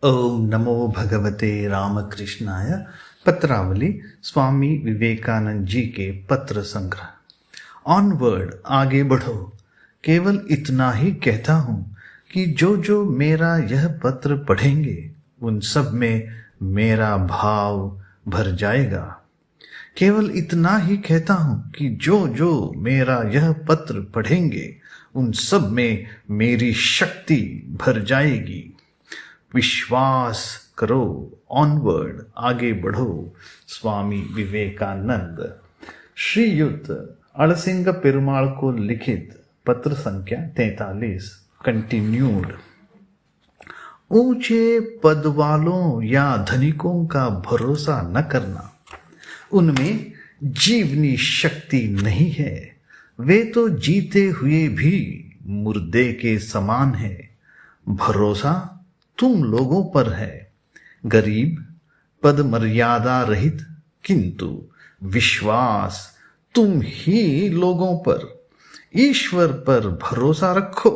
ओम नमो भगवते रामकृष्णाय। पत्रावली स्वामी विवेकानंद जी के पत्र संग्रह। ऑनवर्ड, आगे बढ़ो। केवल इतना ही कहता हूँ कि जो जो मेरा यह पत्र पढ़ेंगे उन सब में मेरा भाव भर जाएगा। केवल इतना ही कहता हूँ कि जो जो मेरा यह पत्र पढ़ेंगे उन सब में मेरी शक्ति भर जाएगी। विश्वास करो, ऑनवर्ड, आगे बढ़ो। स्वामी विवेकानंद। श्रीयुत अड़सिंग पेरुमाल को लिखित पत्र संख्या 43, कंटिन्यूड। ऊंचे पद वालों या धनिकों का भरोसा न करना, उनमें जीवनी शक्ति नहीं है। वे तो जीते हुए भी मुर्दे के समान है। भरोसा तुम लोगों पर है, गरीब, पद मर्यादा रहित, किंतु विश्वास तुम ही लोगों पर। ईश्वर पर भरोसा रखो।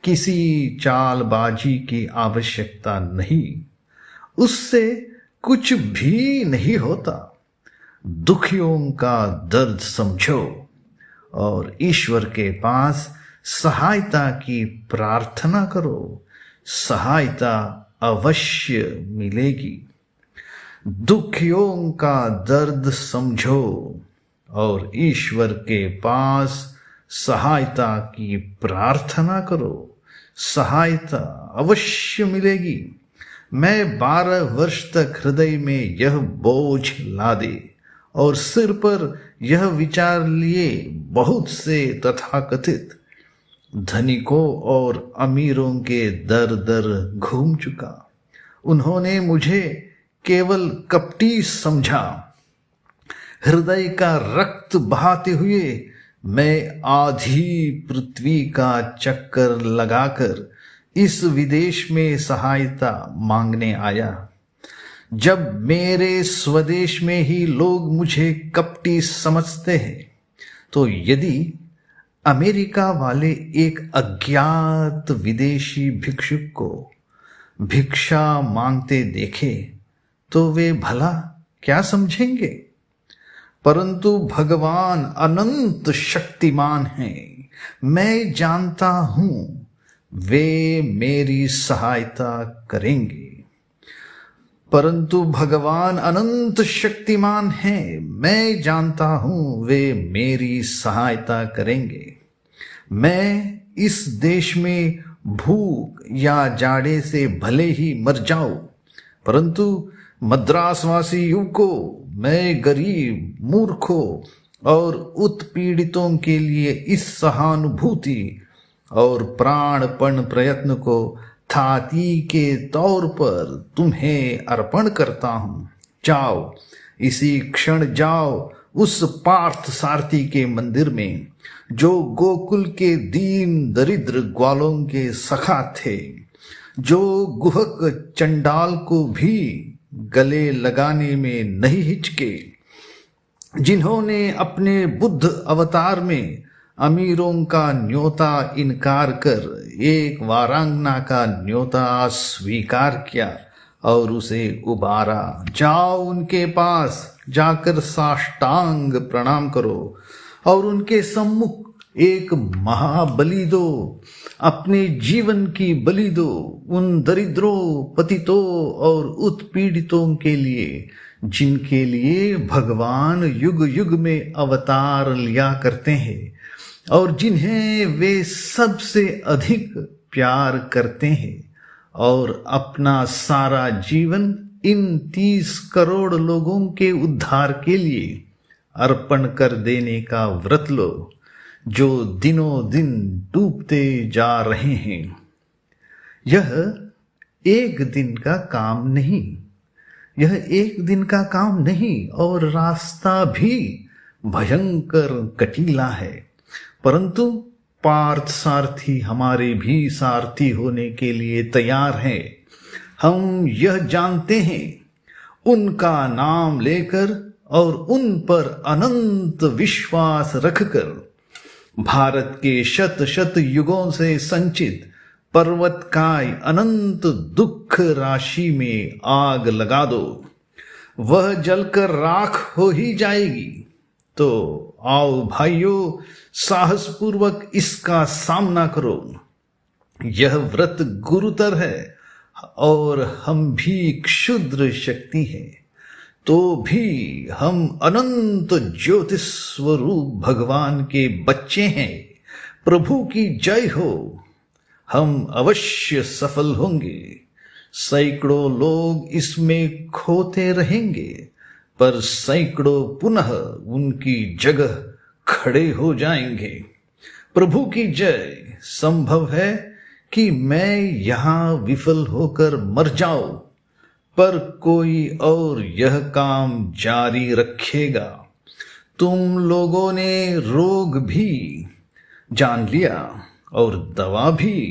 किसी चालबाजी की आवश्यकता नहीं, उससे कुछ भी नहीं होता। दुखियों का दर्द समझो और ईश्वर के पास सहायता की प्रार्थना करो। सहायता अवश्य मिलेगी। दुखियों का दर्द समझो और ईश्वर के पास सहायता की प्रार्थना करो। सहायता अवश्य मिलेगी। मैं 12 वर्ष तक हृदय में यह बोझ लादे और सिर पर यह विचार लिए बहुत से तथाकथित धनिकों और अमीरों के दर दर घूम चुका। उन्होंने मुझे केवल कपटी समझा। हृदय का रक्त बहाते हुए मैं आधी पृथ्वी का चक्कर लगाकर इस विदेश में सहायता मांगने आया। जब मेरे स्वदेश में ही लोग मुझे कपटी समझते हैं, तो यदि अमेरिका वाले एक अज्ञात विदेशी भिक्षुक को भिक्षा मांगते देखे तो वे भला क्या समझेंगे? परंतु भगवान अनंत शक्तिमान हैं। मैं जानता हूं वे मेरी सहायता करेंगे। परंतु भगवान अनंत शक्तिमान हैं। मैं जानता हूं वे मेरी सहायता करेंगे। मैं इस देश में भूख या जाड़े से भले ही मर जाऊं, परंतु मद्रासवासी युवकों, मैं गरीब, मूर्खों और उत्पीड़ितों के लिए इस सहानुभूति और प्राणपण प्रयत्न को थाती के तौर पर तुम्हें अर्पण करता हूं। जाओ, इसी क्षण जाओ उस पार्थ सारथी के मंदिर में, जो गोकुल के दीन दरिद्र ग्वालों के सखा थे, जो गुहक चंडाल को भी गले लगाने में नहीं हिचके, जिन्होंने अपने बुद्ध अवतार में अमीरों का न्योता इनकार कर एक वारांगना का न्योता स्वीकार किया और उसे उबारा। जाओ उनके पास जाकर साष्टांग प्रणाम करो और उनके सम्मुख एक महाबलि दो। अपने जीवन की बलि दो उन दरिद्रों, पतितों और उत्पीड़ितों के लिए, जिनके लिए भगवान युग युग में अवतार लिया करते हैं और जिन्हें वे सबसे अधिक प्यार करते हैं, और अपना सारा जीवन इन 30 करोड़ लोगों के उद्धार के लिए अर्पण कर देने का व्रत लो, जो दिनों दिन डूबते जा रहे हैं। यह एक दिन का काम नहीं, यह एक दिन का काम नहीं और रास्ता भी भयंकर कटीला है, परंतु पार्थ सारथी हमारे भी सारथी होने के लिए तैयार हैं। हम यह जानते हैं, उनका नाम लेकर और उन पर अनंत विश्वास रखकर भारत के शत शत युगों से संचित पर्वत काय अनंत दुख राशि में आग लगा दो, वह जलकर राख हो ही जाएगी। तो आओ भाइयों, साहसपूर्वक इसका सामना करो। यह व्रत गुरुतर है और हम भी क्षुद्र शक्ति हैं, तो भी हम अनंत ज्योतिष स्वरूप भगवान के बच्चे हैं। प्रभु की जय हो। हम अवश्य सफल होंगे। सैकड़ों लोग इसमें खोते रहेंगे, पर सैकड़ों पुनः उनकी जगह खड़े हो जाएंगे। प्रभु की जय। संभव है कि मैं यहां विफल होकर मर जाऊं, पर कोई और यह काम जारी रखेगा। तुम लोगों ने रोग भी जान लिया और दवा भी।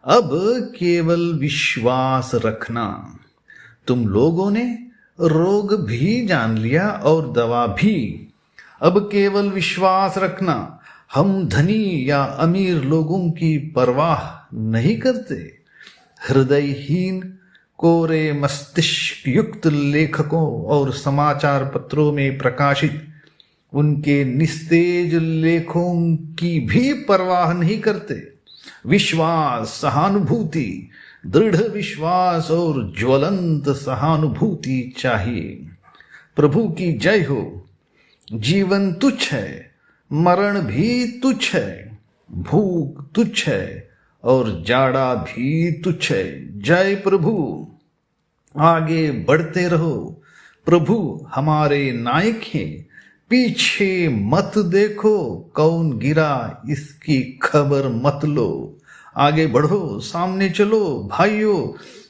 अब केवल विश्वास रखना। तुम लोगों ने रोग भी जान लिया और दवा भी। अब केवल विश्वास रखना। हम धनी या अमीर लोगों की परवाह नहीं करते। हृदयहीन कोरे मस्तिष्क युक्त लेखकों और समाचार पत्रों में प्रकाशित उनके निस्तेज लेखों की भी परवाह नहीं करते। विश्वास, सहानुभूति, दृढ़ विश्वास और ज्वलंत सहानुभूति चाहिए। प्रभु की जय हो। जीवन तुच्छ है, मरण भी तुच्छ है, भूख तुच्छ है और जाड़ा भी तुच्छ है। जय प्रभु। आगे बढ़ते रहो। प्रभु हमारे नायक हैं। पीछे मत देखो कौन गिरा, इसकी खबर मत लो। आगे बढ़ो, सामने चलो भाइयों।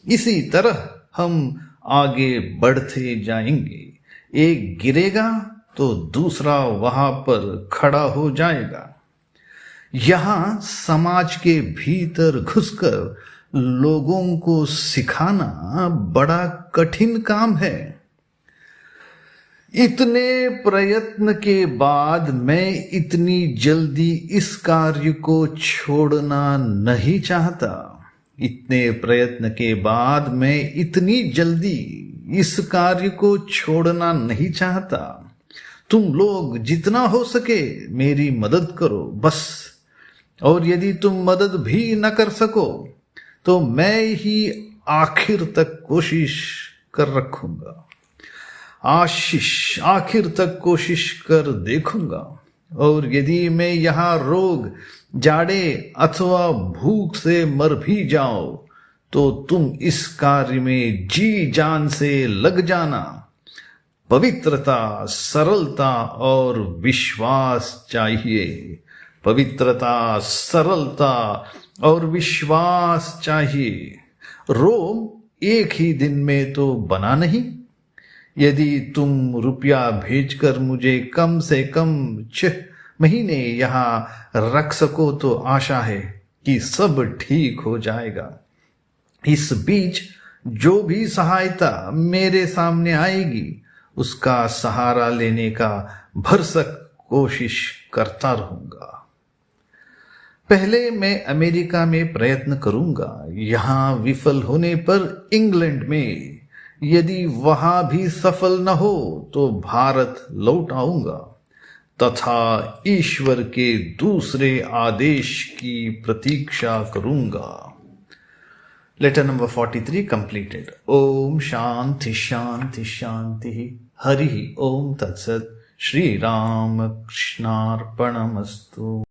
इसी तरह हम आगे बढ़ते जाएंगे। एक गिरेगा तो दूसरा वहां पर खड़ा हो जाएगा। यहां समाज के भीतर घुसकर लोगों को सिखाना बड़ा कठिन काम है। इतने प्रयत्न के बाद मैं इतनी जल्दी इस कार्य को छोड़ना नहीं चाहता। इतने प्रयत्न के बाद मैं इतनी जल्दी इस कार्य को छोड़ना नहीं चाहता। तुम लोग जितना हो सके मेरी मदद करो बस। और यदि तुम मदद भी न कर सको तो मैं ही आखिर तक कोशिश कर रखूंगा। आखिर तक कोशिश कर देखूंगा। और यदि मैं यहां रोग, जाड़े अथवा भूख से मर भी जाओ तो तुम इस कार्य में जी जान से लग जाना। पवित्रता, सरलता और विश्वास चाहिए। पवित्रता, सरलता और विश्वास चाहिए। रोम एक ही दिन में तो बना नहीं। यदि तुम रुपया भेजकर मुझे कम से कम 6 महीने यहां रख सको तो आशा है कि सब ठीक हो जाएगा। इस बीच जो भी सहायता मेरे सामने आएगी उसका सहारा लेने का भरसक कोशिश करता रहूंगा। पहले मैं अमेरिका में प्रयत्न करूंगा। यहां विफल होने पर इंग्लैंड में, यदि वहां भी सफल न हो तो भारत लौट आऊंगा तथा ईश्वर के दूसरे आदेश की प्रतीक्षा करूंगा। Letter number 43 completed. ओम शांति शांति शांति। हरि ओम तत्सत। श्री राम कृष्णार्पणमस्तु।